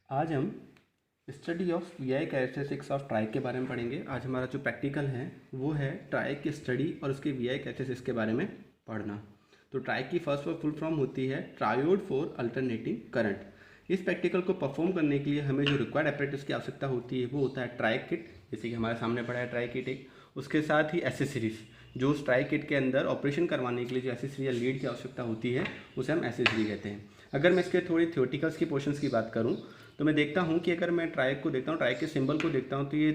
आज हम study of VI characteristics of triac के बारे में पढ़ेंगे। आज हमारा जो प्रैक्टिकल है वो है ट्राइक की स्टडी और उसके वीआई कैरेक्टरिस्टिक्स के बारे में पढ़ना। तो ट्राइक की फर्स्ट फुल फॉर्म होती है ट्रायोड फॉर अल्टरनेटिंग करंट। इस प्रैक्टिकल को परफॉर्म करने के लिए हमें जो रिक्वायर्ड अपरेटस की आवश्यकता होती है वो होता है ट्राइक किट, जैसे कि हमारे सामने पड़ा है ट्राइक किट एक। उसके साथ ही एसेसरीज, जो उस ट्राइक किट के अंदर ऑपरेशन करवाने के लिए जो एसेसरी या लीड की आवश्यकता होती है उसे हम एसेसरी कहते हैं। अगर मैं इसके थोड़ी थियोटिकल्स की पोर्शंस की बात करूं तो मैं देखता हूं कि अगर मैं ट्राइक को देखता हूं, ट्राइक के सिंबल को देखता हूं, तो ये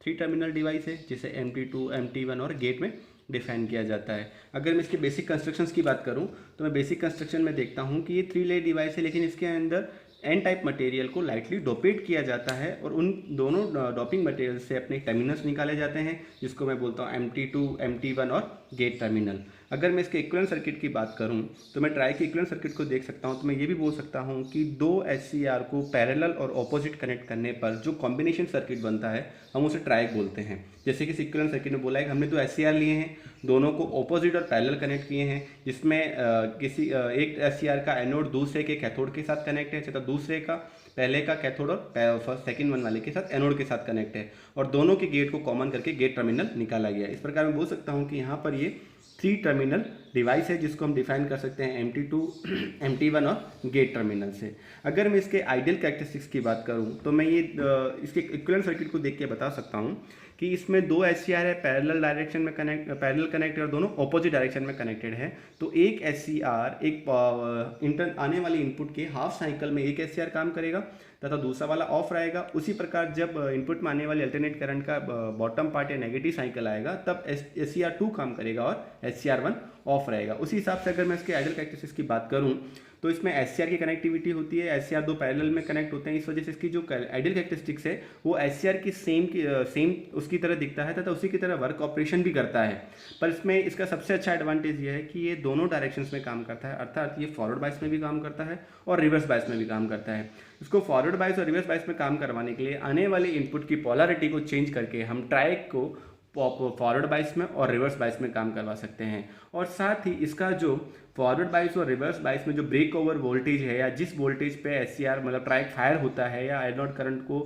3 टर्मिनल डिवाइस है जिसे MT2, MT1 और गेट में डिफाइन किया जाता है। अगर मैं इसके बेसिक कंस्ट्रक्शंस की बात करूं तो मैं बेसिक कंस्ट्रक्शन में देखता हूं कि ये 3 लेयर डिवाइस है, लेकिन इसके अंदर एन टाइप मटेरियल को लाइटली डोपेट किया जाता है और उन दोनों डोपिंग मटेरियल से अपने टर्मिनल्स निकाले जाते हैं, जिसको मैं बोलता हूँ MT2, MT1 और गेट टर्मिनल। अगर मैं इसके इक्विवेलेंट सर्किट की बात करूं तो मैं ट्राइक के इक्विवेलेंट सर्किट को देख सकता हूं, तो मैं ये भी बोल सकता हूं कि दो SCR को पैरेलल और ऑपोजिट कनेक्ट करने पर जो कॉम्बिनेशन सर्किट बनता है हम उसे ट्राइक बोलते हैं। जैसे कि इक्विवेलेंट सर्किट में बोला है कि हमने दो SCR लिए हैं, दोनों को ऑपोजिट और पैरेलल कनेक्ट किए हैं, जिसमें एक SCR का एनोड दूसरे के कैथोड के साथ कनेक्ट है तथा दूसरे का पहले का कैथोड और सेकंड वन वाले के साथ एनोड के साथ कनेक्ट है, और दोनों के गेट को कॉमन करके गेट टर्मिनल निकाला गया है। इस प्रकार मैं बोल सकता हूँ कि यहाँ पर ये 3 टर्मिनल डिवाइस है जिसको हम डिफाइन कर सकते हैं MT2, MT1 और गेट टर्मिनल से। अगर मैं इसके आइडियल कैरेक्टरिस्टिक्स की बात करूं तो मैं ये इसके इक्विवेलेंट सर्किट को देख के बता सकता हूं कि इसमें दो SCR है, पैरेलल डायरेक्शन में पैरेलल कनेक्टेड और दोनों ऑपोजिट डायरेक्शन में कनेक्टेड है। तो एक SCR एक आने वाली इनपुट के हाफ साइकिल में एक SCR काम करेगा तथा दूसरा वाला ऑफ रहेगा। उसी प्रकार जब इनपुट में आने वाली अल्टरनेट करंट का बॉटम पार्ट या नेगेटिव साइकिल आएगा तब SCR2 काम करेगा और SCR1 ऑफ रहेगा। उसी हिसाब से अगर मैं इसके आइडियल कैरेक्टरिस्टिक्स की बात करूं तो इसमें SCR की कनेक्टिविटी होती है, SCR दो पैरेलल में कनेक्ट होते हैं, इस वजह से इसकी जो आइडियल कैरेक्टरिस्टिक्स है वो SCR की सेम उसकी तरह दिखता है तथा उसी की तरह वर्क ऑपरेशन भी करता है। पर इसमें इसका सबसे अच्छा एडवांटेज ये है कि ये दोनों डायरेक्शंस में काम करता है, अर्थात ये फॉरवर्ड बायस में भी काम करता है और रिवर्स बायस में भी काम करता है। इसको फॉरवर्ड बायस और रिवर्स बायस में काम करवाने के लिए आने वाले इनपुट की पोलैरिटी को चेंज करके हम ट्राइक को फॉरवर्ड बायस में और रिवर्स बायस में काम करवा सकते हैं। और साथ ही इसका जो फॉरवर्ड बायस और रिवर्स बायस में जो ब्रेक ओवर वोल्टेज है या जिस वोल्टेज पे SCR मतलब ट्राइक फायर होता है या एनोड करंट को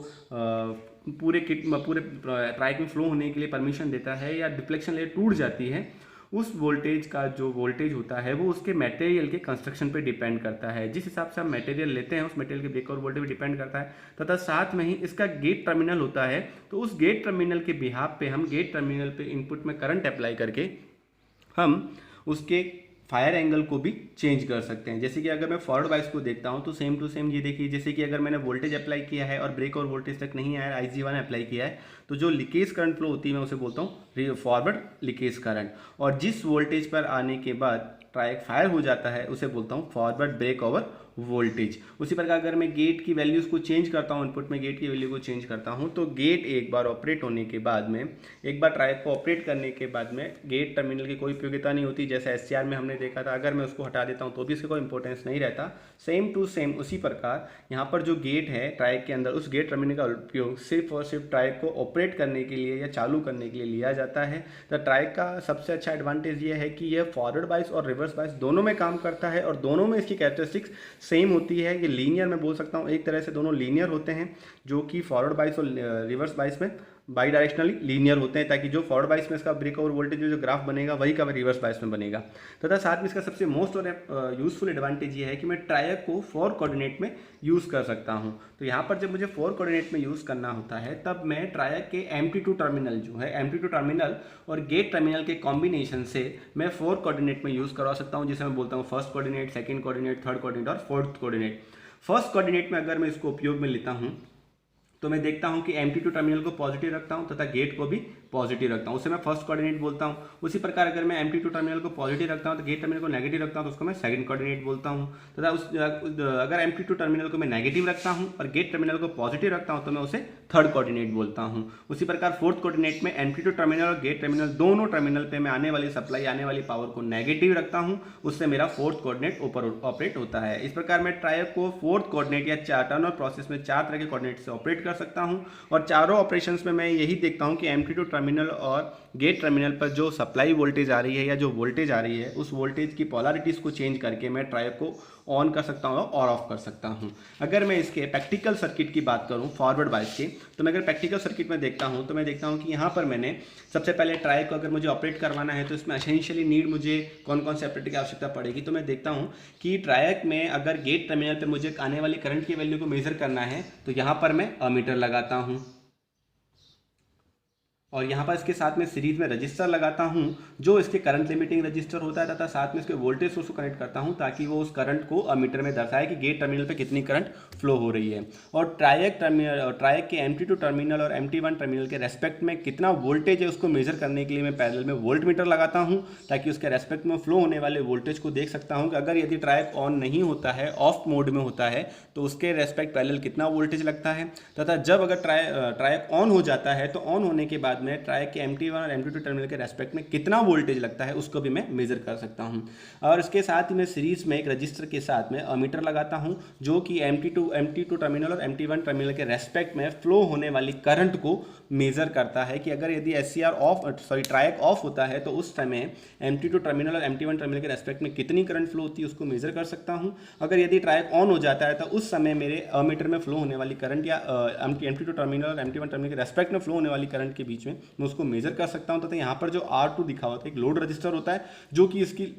पूरे ट्राइक में फ्लो होने के लिए परमिशन देता है या डिफ्लेक्शन लेयर टूट जाती है, उस वोल्टेज का जो वोल्टेज होता है वो उसके मटेरियल के कंस्ट्रक्शन पे डिपेंड करता है। जिस हिसाब से हम मटेरियल लेते हैं उस मटेरियल के ब्रेक और वोल्टेज पे डिपेंड करता है तथा साथ में ही इसका गेट टर्मिनल होता है, तो उस गेट टर्मिनल के बिहाफ पे हम गेट टर्मिनल पे इनपुट में करंट अप्लाई करके हम उसके फायर एंगल को भी चेंज कर सकते हैं। जैसे कि अगर मैं फॉरवर्ड बायस को देखता हूं तो सेम टू सेम ये देखिए, जैसे कि अगर मैंने वोल्टेज अप्लाई किया है और ब्रेक और वोल्टेज तक नहीं आया, IG1 अप्लाई किया है, तो जो लीकेज करंट फ्लो होती है मैं उसे बोलता हूँ फॉरवर्ड लीकेज करंट, और जिस वोल्टेज पर आने के बाद ट्राइक फायर हो जाता है उसे बोलता हूँ फॉरवर्ड ब्रेक ओवर वोल्टेज। उसी प्रकार अगर मैं गेट की वैल्यूज़ को चेंज करता हूँ, इनपुट में गेट की वैल्यू को चेंज करता हूँ, तो गेट एक बार ऑपरेट होने के बाद में, एक बार ट्राइक को ऑपरेट करने के बाद में गेट टर्मिनल की कोई उपयोगिता नहीं होती। जैसे SCR में हमने देखा था, अगर मैं उसको हटा देता हूँ तो भी इसका कोई इंपॉर्टेंस नहीं रहता। सेम टू सेम उसी प्रकार यहाँ पर जो गेट है ट्राइक के अंदर, उस गेट टर्मिनल का उपयोग सिर्फ और सिर्फ ट्राइक को ऑपरेट करने के लिए या चालू करने के लिए लिया जाता है। तो ट्राइक का सबसे अच्छा एडवांटेज ये है कि यह फॉरवर्ड बायस और रिवर्स बायस दोनों में काम करता है और दोनों में इसकी कैरेक्टरिस्टिक्स सेम होती है। ये लीनियर मैं बोल सकता हूँ, एक तरह से दोनों लीनियर होते हैं, जो कि फॉरवर्ड बायस और रिवर्स बायस में बाई डायरेक्शनली लीनियर होते हैं, ताकि जो फॉरवर्ड बायस में इसका ब्रेक ओवर वोल्टेज जो ग्राफ बनेगा वही का रिवर्स बायस में बनेगा। तथा साथ में इसका सबसे मोस्ट और यूजफुल एडवांटेज ये है कि मैं ट्राइक को 4 कोऑर्डिनेट में यूज़ कर सकता हूँ। तो यहाँ पर जब मुझे 4 कोऑर्डिनेट में यूज़ करना होता है तब मैं ट्राइक के MT2 टर्मिनल जो है, MT2 टर्मिनल और गेट टर्मिनल के कॉम्बिनेशन से मैं 4 कोऑर्डिनेट में यूज़ करवा सकता हूँ, जिसे मैं बोलता हूँ first coordinate, second coordinate, third coordinate और फोर्थ कोऑर्डिनेट। फर्स्ट कोऑर्डिनेट में अगर मैं इसको उपयोग में लेता हूँ तो मैं देखता हूं कि MT2 टर्मिनल को पॉजिटिव रखता हूं तथा गेट को भी पॉजिटिव रखता हूं, उसे मैं फर्स्ट कोऑर्डिनेट बोलता हूं। उसी प्रकार अगर मैं MT2 टर्मिनल को पॉजिटिव रखता हूं तो गेट टर्मिनल को नेगेटिव रखता हूं तो उसको मैं सेकंड कोऑर्डिनेट बोलता हूं। तथा अगर MT2 टर्मिनल को मैं नेगेटिव रखता हूं और गेट टर्मिनल को पॉजिटिव रखता हूं तो मैं उसे थर्ड कोऑर्डिनेट बोलता हूं। उसी प्रकार फोर्थ कोऑर्डिनेट में MT2 टर्मिनल और गेट टर्मिनल दोनों टर्मिनल पे मैं आने वाली सप्लाई, आने वाली पावर को नेगेटिव रखता हूं, उससे मेरा फोर्थ कोऑर्डिनेट ऊपर ऑपरेट होता है। इस प्रकार मैं ट्राइक को फोर्थ कोऑर्डिनेट या टर्नर प्रोसेस में 4 तरह के कोऑर्डिनेट से ऑपरेट कर सकता हूं, और चारों ऑपरेशंस में मैं यही देखता हूं कि MT2 टर्मिनल और गेट टर्मिनल पर जो सप्लाई वोल्टेज आ रही है या जो वोल्टेज आ रही है, उस वोल्टेज की पोलैरिटीज़ को चेंज करके मैं ट्राइक को ऑन कर सकता हूँ और ऑफ कर सकता हूँ। अगर मैं इसके प्रैक्टिकल सर्किट की बात करूँ फॉरवर्ड बायस की, तो मैं अगर प्रैक्टिकल सर्किट में देखता हूँ तो मैं देखता हूँ कि यहाँ पर मैंने सबसे पहले ट्राई को अगर मुझे ऑपरेट करवाना है तो इसमें एसेंशियली नीड मुझे कौन कौन से ऑपरेटर की आवश्यकता पड़ेगी। तो मैं देखता हूँ कि ट्रायक में अगर गेट टर्मिनल पे मुझे आने वाली करंट की वैल्यू को मेजर करना है तो यहाँ पर मैं अमीटर लगाता हूँ और यहाँ पर इसके साथ में सीरीज में रजिस्टर लगाता हूँ जो इसके करंट लिमिटिंग रजिस्टर होता है, तथा साथ में इसके वोल्टेज सोर्स को कनेक्ट करता हूँ ताकि वो उस करंट को अमीटर में दर्शाए कि गेट टर्मिनल पे कितनी करंट फ्लो हो रही है। और ट्रायक के MT2 टर्मिनल और MT1 टर्मिनल के रेस्पेक्ट में कितना वोल्टेज है उसको मेजर करने के लिए मैं पैरेलल में वोल्ट मीटर लगाता हूँ ताकि उसके रेस्पेक्ट में फ्लो होने वाले वोल्टेज को देख सकता हूँ कि अगर यदि ट्रायक ऑन नहीं होता है, ऑफ मोड में होता है, तो उसके रेस्पेक्ट पैरेलल कितना वोल्टेज लगता है, तथा जब अगर ट्रायक ऑन हो जाता है तो ऑन होने के बाद में ट्रायक के MT1 और MT2 टर्मिनल के रेस्पेक्ट में कितना वोल्टेज लगता है उसको भी मैं मेजर कर सकता हूं। और इसके साथ ही मैं सीरीज में एक रजिस्टर के साथ में अमीटर लगाता हूं जो कि MT2 टर्मिनल और MT1 टर्मिनल के रेस्पेक्ट में फ्लो होने वाली करंट को मेजर करता है कि अगर यदि ट्रायक ऑफ होता है तो उस समय MT2 टर्मिनल और MT1 टर्मिनल के रेस्पेक्ट में कितनी करंट फ्लो होती है उसको मेजर कर सकता हूं। अगर यदि ट्रायक ऑन हो जाता है तो उस समय मेरे अमीटर में फ्लो होने वाली करंट या MT2 टर्मिनल और MT1 टर्मिनल के रेस्पेक्ट में फ्लो होने वाली करंट के बीच में मैं उसको मेजर कर सकता हूं। तथा यहाँ पर जो R2 दिखा होता है एक लोड रजिस्टर होता है जो कि इसकी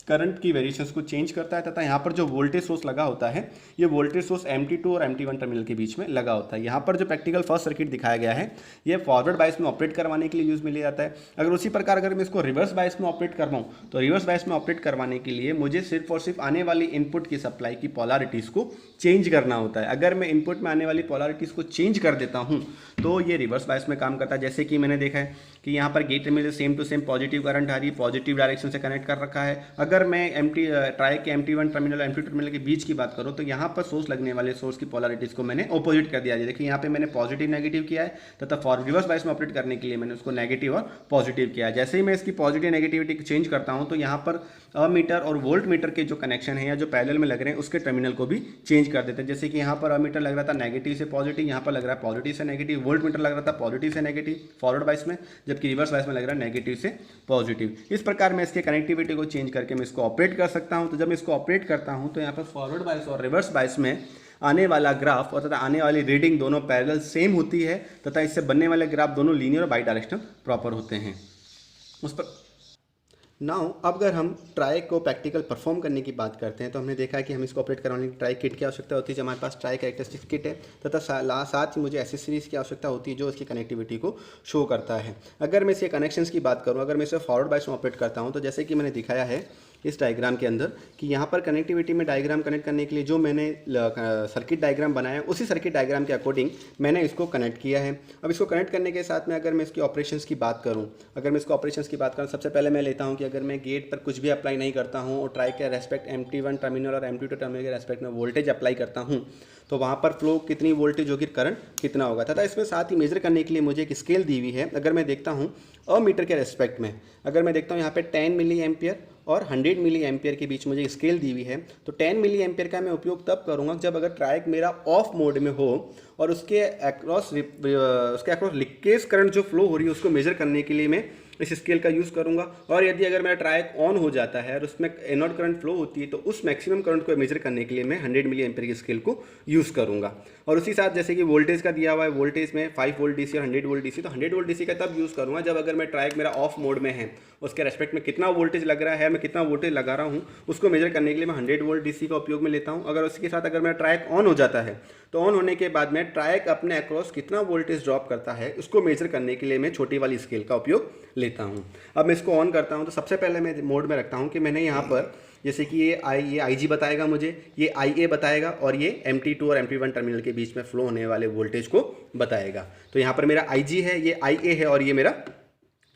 करंट की वेरिएशंस को चेंज करता है, तथा यहाँ पर जो वोल्टेज सोर्स लगा होता है ये वोल्टेज सोर्स MT2 और MT1 टर्मिनल के बीच में लगा होता है। यहाँ पर जो प्रैक्टिकल फर्स्ट सर्किट दिखाया गया है ये फॉरवर्ड बायस में ऑपरेट करवाने के लिए यूज में लिया जाता है। अगर उसी प्रकार अगर मैं इसको रिवर्स बायस में ऑपरेट करवाऊँ तो रिवर्स बायस में ऑपरेट करवाने के लिए मुझे सिर्फ और सिर्फ आने वाली इनपुट की सप्लाई की पोलैरिटीज़ को चेंज करना होता है। अगर मैं इनपुट में आने वाली पोलैरिटीज़ को चेंज कर देता हूँ तो ये रिवर्स बायस में काम करता है। जैसे कि मैंने देखा है कि यहाँ पर gate terminal same to same positive current आ रही है, पॉजिटिव डायरेक्शन से कनेक्ट कर रखा है। अगर मैं ट्राई के MT1 टर्मिनल और MT2 टर्मिनल के बीच की बात करूँ तो यहाँ पर सोर्स लगने वाले सोर्स की पोलैरिटीज़ को मैंने ऑपोजिट कर दिया है। देखिए यहाँ पे मैंने पॉजिटिव नेगेटिव किया है तथा फॉर रिवर्स बायस में ऑपरेट करने के लिए मैंने उसको नेगेटिव और पॉजिटिव किया है। जैसे ही मैं इसकी पॉजिटिव नेगेटिविटी चेंज करता हूँ तो यहाँ पर अमीटर और वोल्ट मीटर के जो कनेक्शन है या जो पैरेलल में लग रहे हैं उसके टर्मिनल को भी चेंज कर देते हैं। जैसे कि यहाँ पर अमीटर लग रहा था नेगेटिव से पॉजिटिव, यहाँ पर लग रहा है पॉजिटिव से नेगेटिव। वोल्ट मीटर लग रहा था पॉजिटिव से नेगेटिव फॉरवर्ड बायस में, जबकि रिवर्स बायस में लग रहा है नेगेटिव से पॉजिटिव। इस प्रकार मैं इसके कनेक्टिविटी को चेंज करके मैं इसको ऑपरेट कर सकता हूँ। तो जब मैं इसको ऑपरेट करता हूँ तो यहाँ पर फॉरवर्ड बायस और रिवर्स बायस में आने वाला ग्राफ और तथा आने वाली रीडिंग दोनों पैरेलल सेम होती है तथा इससे बनने वाले ग्राफ दोनों लीनियर और बाई डायरेक्शनल प्रॉपर होते हैं। उस पर नाउ अब अगर हम ट्राई को प्रैक्टिकल परफॉर्म करने की बात करते हैं तो हमने देखा है कि हम इसको ऑपरेट करवाने की ट्राई किट की आवश्यकता होती है। जब हमारे पास ट्राई कैरेक्टरिस्टिक्स किट है तथा साथ ही मुझे एसेसरीज की आवश्यकता होती है जो इसकी कनेक्टिविटी को शो करता है। अगर मैं इसके कनेक्शंस की बात करूँ, अगर मैं इसे फॉरवर्ड बायस में ऑपरेट करता हूँ तो जैसे कि मैंने दिखाया है इस डायग्राम के अंदर कि यहाँ पर कनेक्टिविटी में डायग्राम कनेक्ट करने के लिए जो मैंने सर्किट डायग्राम बनाया उसी सर्किट डायग्राम के अकॉर्डिंग मैंने इसको कनेक्ट किया है। अब इसको कनेक्ट करने के साथ में अगर मैं इसकी ऑपरेशंस की बात करूँ, सबसे पहले मैं लेता हूँ कि अगर मैं गेट पर कुछ भी अप्लाई नहीं करता हूँ और ट्राई के रेस्पेक्ट MT1 टर्मिनल और MT2 टर्मिनल के रेस्पेक्ट में वोल्टेज अप्लाई करता हूँ तो वहाँ पर फ्लो कितनी वोल्टेज होगी, करंट कितना होगा। तथा इसमें साथ ही मेजर करने के लिए मुझे एक स्केल दी हुई है। अगर मैं देखता हूँ अमीटर के रेस्पेक्ट में, अगर मैं देखता हूँ यहाँ पे 10 मिली एम्पियर और 100 मिली एम्पियर के बीच मुझे स्केल दी हुई है तो 10 मिली एम्पियर का मैं उपयोग तब करूँगा जब अगर ट्रायक मेरा ऑफ मोड में हो और उसके अक्रॉस लीकेज करंट जो फ्लो हो रही है उसको मेजर करने के लिए मैं इस स्केल का यूज़ करूंगा। और यदि अगर मेरा ट्रायक ऑन हो जाता है और उसमें एनोड करंट फ्लो होती है तो उस मैक्सिमम करंट को मेजर करने के लिए मैं 100 मिली एम्पियर की स्केल को यूज़ करूंगा। और उसी साथ जैसे कि वोल्टेज का दिया हुआ है, वोल्टेज में 5 वोल्ट डीसी और 100 वोल्ट डीसी, तो 100 वोल्ट डीसी का तब यूज़ करूंगा जब अगर मैं ट्रायक मेरा ऑफ मोड में है, उसके रेस्पेक्ट में कितना वोल्टेज लग रहा है, मैं कितना वोल्टेज लगा रहा हूँ उसको मेजर करने के लिए मैं 100 वोल्ट डीसी का उपयोग में लेता हूँ। अगर उसके साथ अगर मेरा ट्रायक ऑन हो जाता है तो ऑन होने के बाद में ट्रायक अपने अक्रॉस कितना वोल्टेज ड्रॉप करता है उसको मेजर करने के लिए मैं छोटी वाली स्केल का उपयोग लेता हूँ। अब मैं इसको ऑन करता हूँ तो सबसे पहले मैं मोड में रखता हूँ कि मैंने यहाँ पर जैसे कि ये IG बताएगा मुझे, ये IA बताएगा और ये MT2 और MT1 टर्मिनल के बीच में फ्लो होने वाले वोल्टेज को बताएगा। तो यहाँ पर मेरा IG है, ये IA है और ये मेरा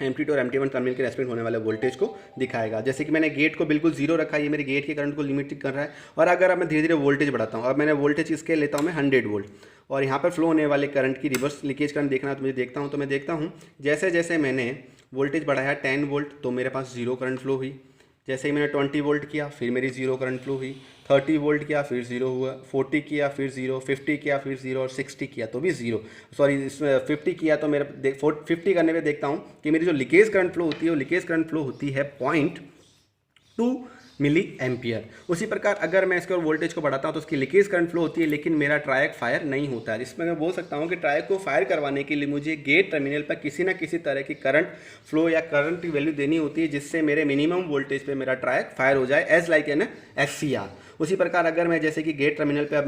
MT2 और MT1 टर्मिनल के रेस्पेक्ट होने वाले वोल्टेज को दिखाएगा। जैसे कि मैंने गेट को बिल्कुल जीरो रखा है, ये मेरे गेट के करंट को लिमिट कर रहा है। और अगर अब मैं धीरे धीरे वोल्टेज बढ़ाता हूँ, अब मैंने वोल्टेज इसके लेता हूँ मैं 100 वोल्ट और यहाँ पर फ्लो होने वाले करंट की रिवर्स लीकेज करंट देखना है तो मुझे देखता हूँ, तो मैं देखता हूँ जैसे जैसे मैंने वोल्टेज बढ़ाया 10 वोल्ट तो मेरे पास जीरो करंट फ्लो हुई। जैसे ही मैंने 20 वोल्ट किया फिर मेरी जीरो करंट फ्लो हुई, 30 वोल्ट किया फिर जीरो हुआ, 40 किया फिर जीरो, 50 किया फिर जीरो और 60 किया तो भी जीरो, सॉरी इसमें 50 किया तो मेरा 50 करने पे देखता हूँ कि मेरी जो लीकेज करंट फ्लो होती है वो लीकेज करंट फ्लो होती है 0.2 मिली एम्पियर। उसी प्रकार अगर मैं इसके और वोल्टेज को बढ़ाता हूँ तो उसकी लीकेज करंट फ्लो होती है, लेकिन मेरा ट्रायक फायर नहीं होता है। जिसमें मैं बोल सकता हूँ कि ट्रायक को फायर करवाने के लिए मुझे गेट टर्मिनल पर किसी ना किसी तरह की करंट फ्लो या करंट की वैल्यू देनी होती है, जिससे मेरे मिनिमम वोल्टेज पे मेरा ट्रायक फायर हो जाए, एज लाइक एन SCR। उसी प्रकार अगर मैं जैसे कि गेट टर्मिनल पर अब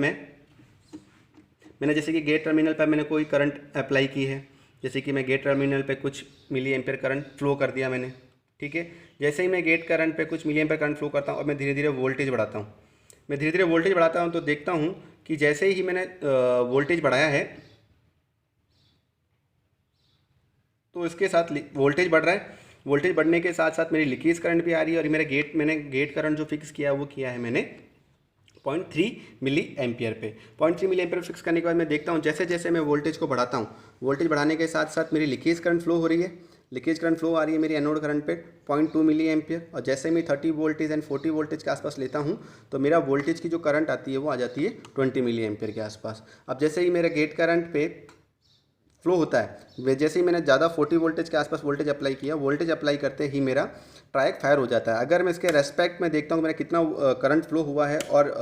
मैंने जैसे कि गेट टर्मिनल पर मैंने कोई करंट अप्लाई की है, जैसे कि मैं गेट टर्मिनल पे कुछ मिली एम्पियर करंट फ्लो कर दिया मैंने, ठीक है। जैसे ही मैं गेट करंट पे कुछ मिली एम्पियर करंट फ्लो करता हूँ और मैं धीरे धीरे वोल्टेज बढ़ाता हूँ, तो देखता हूँ कि जैसे ही मैंने वोल्टेज बढ़ाया है तो इसके साथ वोल्टेज बढ़ रहा है, वोल्टेज बढ़ने के साथ साथ मेरी लीकेज करंट भी आ रही है, और मैंने गेट करंट जो फिक्स किया वो किया है मैंने 0.3 मिली एम्पियर पे। 0.3 मिली एम्पियर फिक्स करने के बाद मैं देखता हूँ जैसे जैसे मैं वोल्टेज को बढ़ाता हूँ, वोल्टेज बढ़ाने के साथ साथ मेरी लीकेज करंट फ्लो हो रही है, लीकेज करंट फ्लो आ रही है मेरी एनोड करंट पे 0.2 मिली एम्पियर। और जैसे मैं 30 वोल्टेज एंड 40 वोल्टेज के आसपास लेता हूँ तो मेरा वोल्टेज की जो करंट आती है वो आ जाती है 20 मिली एम्पियर के आसपास। अब जैसे ही मेरे गेट करंट पे फ्लो होता है, जैसे ही मैंने ज़्यादा 40 वोल्टेज के आसपास वोल्टेज अप्लाई किया, वोल्टेज अप्लाई करते ही मेरा ट्रायक फायर हो जाता है। अगर मैं इसके रेस्पेक्ट में देखता हूँ मेरा कितना करंट फ्लो हुआ है और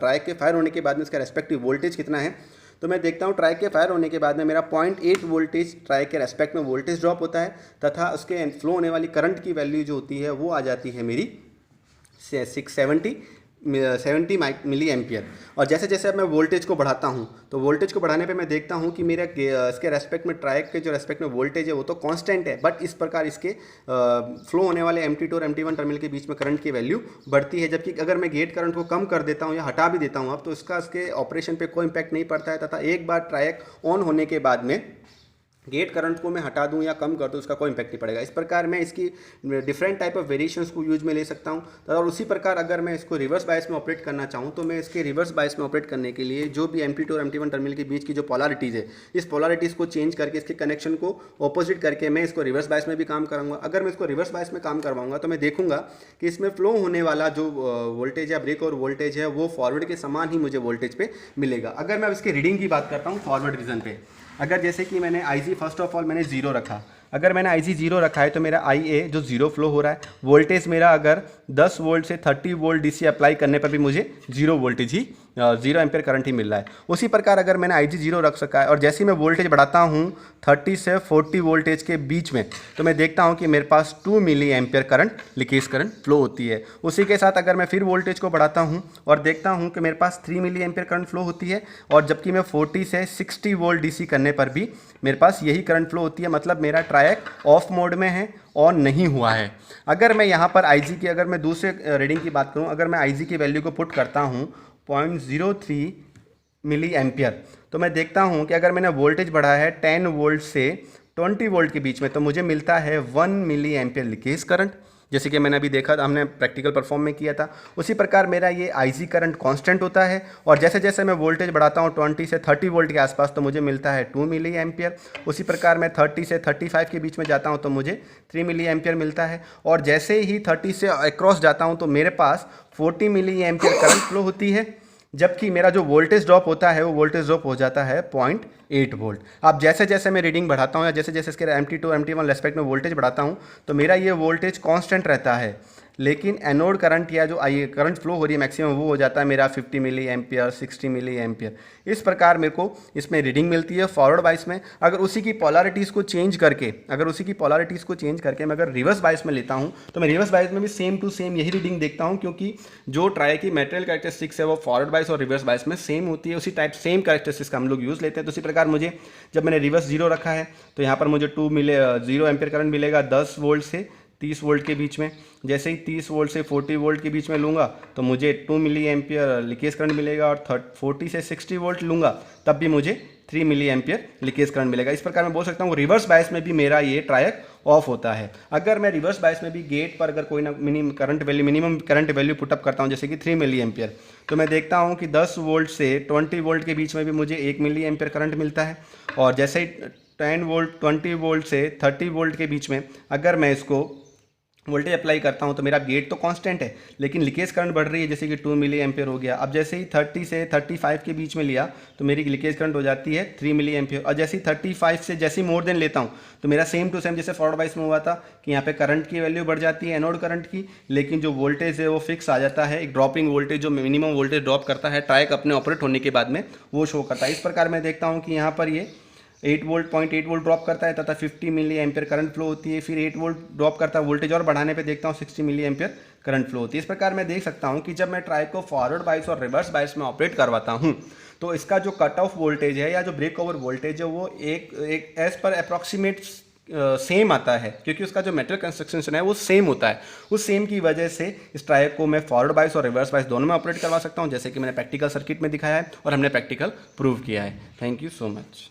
ट्रायक के फायर होने के बाद में इसका रेस्पेक्टिव वोल्टेज कितना है, तो मैं देखता हूँ ट्रायक के फायर होने के बाद में मेरा 0.8 वोल्टेज ट्रायक के रेस्पेक्ट में वोल्टेज ड्रॉप होता है, तथा उसके फ्लो होने वाली करंट की वैल्यू जो होती है वो आ जाती है मेरी 70 मिली एम्पियर। और जैसे जैसे अब मैं वोल्टेज को बढ़ाता हूँ तो वोल्टेज को बढ़ाने पे मैं देखता हूँ कि मेरा इसके रेस्पेक्ट में ट्रायक के जो रेस्पेक्ट में वोल्टेज है वो तो कांस्टेंट है, बट इस प्रकार इसके फ्लो होने वाले MT2 और MT1 टर्मिनल के बीच में करंट की वैल्यू बढ़ती है। जबकि अगर मैं गेट करंट को कम कर देता हूँ या हटा भी देता हूँ अब, तो इसके ऑपरेशन पर कोई इम्पैक्ट नहीं पड़ता है, तथा एक बार ट्रायक ऑन होने के बाद में गेट करंट को मैं हटा दूं या कम कर दूं उसका कोई इम्पैक्ट नहीं पड़ेगा। इस प्रकार मैं इसकी डिफरेंट टाइप ऑफ वेरिएशंस को यूज में ले सकता हूं। और उसी प्रकार अगर मैं इसको रिवर्स बायस में ऑपरेट करना चाहूं तो मैं इसके रिवर्स बायस में ऑपरेट करने के लिए जो भी MT2 और MT1 टर्मिनल के बीच की जो पोलैरिटीज़ है, इस पोलैरिटीज़ को चेंज करके इसके कनेक्शन को ऑपोजिट करके मैं इसको रिवर्स बायस में भी काम कराऊंगा। अगर मैं इसको रिवर्स बायस में काम करवाऊंगा तो मैं देखूंगा कि इसमें फ्लो होने वाला जो वोल्टेज या ब्रेक और वोल्टेज है वो फॉरवर्ड के समान ही मुझे वोल्टेज पे मिलेगा। अगर मैं इसके रीडिंग की बात करता हूँ फॉरवर्ड रीजन पे, अगर जैसे कि मैंने IG फर्स्ट ऑफ ऑल मैंने 0 रखा, अगर मैंने IG 0 रखा है तो मेरा IA जो 0 फ्लो हो रहा है, वोल्टेज मेरा अगर 10 वोल्ट से 30 वोल्ट DC अप्लाई करने पर भी मुझे 0 वोल्टेज ही 0 एम्पियर करंट ही मिल रहा है। उसी प्रकार अगर मैंने IG 0 रख सका है और जैसे ही मैं वोल्टेज बढ़ाता हूँ 30 से 40 वोल्टेज के बीच में, तो मैं देखता हूँ कि मेरे पास 2 milliampere current leakage current flow होती है। उसी के साथ अगर मैं फिर वोल्टेज को बढ़ाता हूँ और देखता हूँ कि मेरे पास 3 मिली एम्पियर करंट फ्लो होती है, और जबकि मैं 40 से 60 वोल्ट DC करने पर भी मेरे पास यही करंट फ्लो होती है, मतलब मेरा ट्रायक ऑफ मोड में है, ऑन नहीं हुआ है। अगर मैं यहाँ पर IG की, अगर मैं दूसरे रीडिंग की बात करूँ, अगर मैं IG की वैल्यू को पुट करता हूँ 0.03 मिली एम्पियर, तो मैं देखता हूँ कि अगर मैंने वोल्टेज बढ़ाया है 10 वोल्ट से 20 वोल्ट के बीच में, तो मुझे मिलता है 1 मिली एम्पियर लीकेज करंट, जैसे कि मैंने अभी देखा था, हमने प्रैक्टिकल परफॉर्म में किया था। उसी प्रकार मेरा ये IG करंट कांस्टेंट होता है, और जैसे जैसे मैं वोल्टेज बढ़ाता हूँ 20 से 30 वोल्ट के आसपास तो मुझे मिलता है 2 मिली एम्पियर। उसी प्रकार मैं 30 से 35 के बीच में जाता हूँ तो मुझे 3 मिली एम्पियर मिलता है, और जैसे ही 30 से अक्रॉस जाता हूँ तो मेरे पास 40 मिली एम्पियर करंट फ्लो होती है, जबकि मेरा जो वोल्टेज ड्रॉप होता है वो वोल्टेज ड्रॉप हो जाता है 0.8 वोल्ट। अब जैसे जैसे मैं रीडिंग बढ़ाता हूँ या जैसे जैसे इसके MT2 MT1 रेस्पेक्ट में वोल्टेज बढ़ाता हूँ तो मेरा ये वोल्टेज कांस्टेंट रहता है, लेकिन एनोड करंट या जो करंट फ्लो हो रही है मैक्सिमम वो हो जाता है मेरा 50 मिली एम्पियर 60 मिली एम्पियर। इस प्रकार मेरे को इसमें रीडिंग मिलती है फॉरवर्ड बायस में। अगर उसी की पोलैरिटीज़ को चेंज करके मैं अगर रिवर्स बायस में लेता हूँ तो मैं रिवर्स बायस में भी सेम टू सेम यही रीडिंग देखता हूँ, क्योंकि जो ट्राई की मेटेरियल कैरेक्टरिस्टिक्स है वो फॉरवर्ड बायस और रिवर्स बायस में सेम होती है, उसी टाइप सेम कैरेक्टरिस्टिक्स का हम लोग यूज़ लेते हैं। तो इसी प्रकार मुझे जब मैंने रिवर्स 0 रखा है तो यहाँ पर मुझे 0 एम्पियर करंट मिलेगा 10 वोल्ट से 30 वोल्ट के बीच में। जैसे ही 30 वोल्ट से 40 वोल्ट के बीच में लूँगा तो मुझे 2 मिली एम्पियर लीकेज करंट मिलेगा, और 40 से 60 वोल्ट लूँगा तब भी मुझे 3 मिली एम्पियर लीकेज करंट मिलेगा। इस प्रकार मैं बोल सकता हूँ रिवर्स बायस में भी मेरा ये ट्रायक ऑफ होता है। अगर मैं रिवर्स बायस में भी गेट पर अगर कोई ना मिनिमम करंट वैल्यू पुटअप करता हूँ जैसे कि 3 मिली एम्पियर, तो मैं देखता हूँ कि 10 वोल्ट से 20 वोल्ट के बीच में भी मुझे 1 मिली एम्पियर करंट मिलता है, और जैसे ही 10 वोल्ट 20 वोल्ट से 30 वोल्ट के बीच में अगर मैं इसको वोल्टेज अप्लाई करता हूँ तो मेरा गेट तो कांस्टेंट है, लेकिन लीकेज करंट बढ़ रही है, जैसे कि 2 मिली एम्पियर हो गया। अब जैसे ही 30 से 35 के बीच में लिया तो मेरी लीकेज करंट हो जाती है 3 मिली एम्पियर, और जैसे ही 35 से जैसे ही मोर देन लेता हूँ तो मेरा सेम टू सेम जैसे फॉरवर्ड बाइस में हुआ था कि यहाँ पे करंट की वैल्यू बढ़ जाती है एनोड करंट की, लेकिन जो वोल्टेज है वो फिक्स आ जाता है। एक ड्रॉपिंग वोल्टेज जो मिनिमम वोल्टेज ड्रॉप करता है ट्राइक अपने ऑपरेट होने के बाद में वो शो करता है। इस प्रकार मैं देखता हूँ कि यहाँ पर ये 8 वोल्ट 0.8 वोल्ट ड्रॉप करता है तथा 50 मिली एम्पियर करंट फ्लो होती है, फिर 8 वोल्ट ड्रॉप करता है, वोल्टेज और बढ़ाने पे देखता हूँ 60 मिली एम्पियर करंट फ्लो होती है। इस प्रकार मैं देख सकता हूँ कि जब मैं ट्राई को फॉरवर्ड बाइस और रिवर्स बाइस में ऑपरेट करवाता हूँ तो इसका जो कट ऑफ वोल्टेज है या जो ब्रेक ओवर वोल्टेज है वो एक एज पर अप्रॉक्सीमेट सेम आता है, क्योंकि उसका जो मेटल कंस्ट्रक्शन है वो सेम होता है। उस सेम की वजह से इस ट्राइक को मैं फॉरवर्ड बाइस और रिवर्स बाइस दोनों में ऑपरेट करवा सकता हूँ, जैसे कि मैंने प्रैक्टिकल सर्किट में दिखाया है और हमने प्रैक्टिकल प्रूव किया है। Thank you so much.